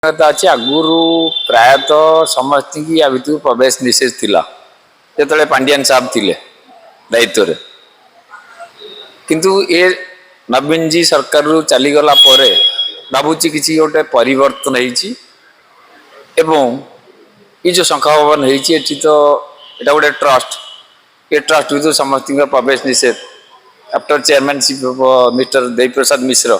अच्छी आगुरी प्रायतः समस्त की या भितर प्रवेश निषेध थिला जो पांड्यान साहब थिले दायित्व रे किंतु ये नवीन जी सरकार रु चलीगला भावुची किसी गोटे परिवर्तन होती ये जो शंखा भवन होती तो यहाँ गोटे ट्रस्ट ये ट्रस्ट भितर समस्त प्रवेश निषेध आफ्टर चेयरमैनशिप मिस्टर देवी मिश्र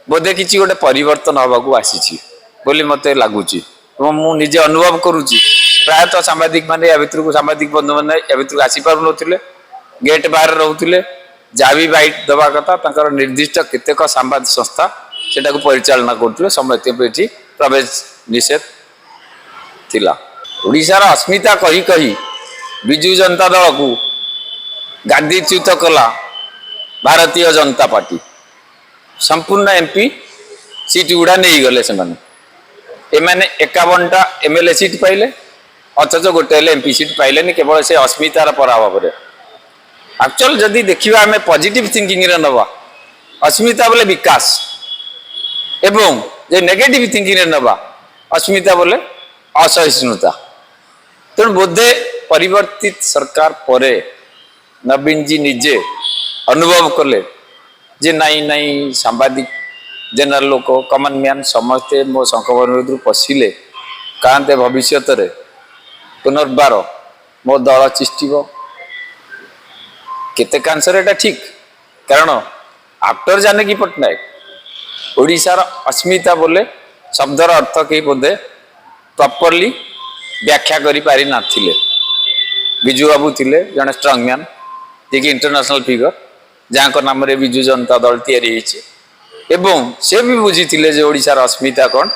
बोधे किसी गोटे परिवर्तन हवा आसी बोली मत लगुच मुझे अनुभव करुच्ची प्रायतः सांबादिक मैंने या भितर सांबादिक बंधु मैंने या भितर आसी पार नुले गेट बाहर रोते जहाँ भी बाइट दवा कथा निर्दिष्ट केतेक सांबाद संस्था से परिचालना करते समस्त ये प्रवेश निषेध थिला ओडिशार अस्मिता कही कही विजु जनता दल को गांधीच्युत कला भारतीय जनता पार्टी संपूर्ण एमपी सीट गुड़ा नहीं गले से एमाने 51टा एमएलए सीट पाइले अथच गोटे एमपी सीट पाइले केवल से अस्मितार प्रभाव एक्चुअल जदि देखा आम पॉजिटिव थिंकिंग रे नवा अस्मिता बोले विकास एवं जे नेगेटिव थिंकिंग रे नवा अस्मिता बोले असहिष्णुता तेणु बोधे परिवर्तित सरकार परे नवीन जी निजे अनुभव कले जे नाई नाई सांबादिक जनरल लोक कमन मैन समस्ते मो शंखभवन पशिले कहते भविष्य पुनर्बार मो दल चिष्टिब केतेकांशरे एटा ठीक कारण आफ्टर जानकी पट्टनायक ओडिशार अस्मिता बोले शब्दर अर्थ कहीं बोधे प्रॉपरली व्याख्या करि पारि नाथिले विजु बाबू थिले जने स्ट्रांग मैन जे इंटरनेशनल फिगर जहाँ नाम रे विजु जनता दल तैयारी एवं से भी बुझी ओडिशार अस्मिता कौन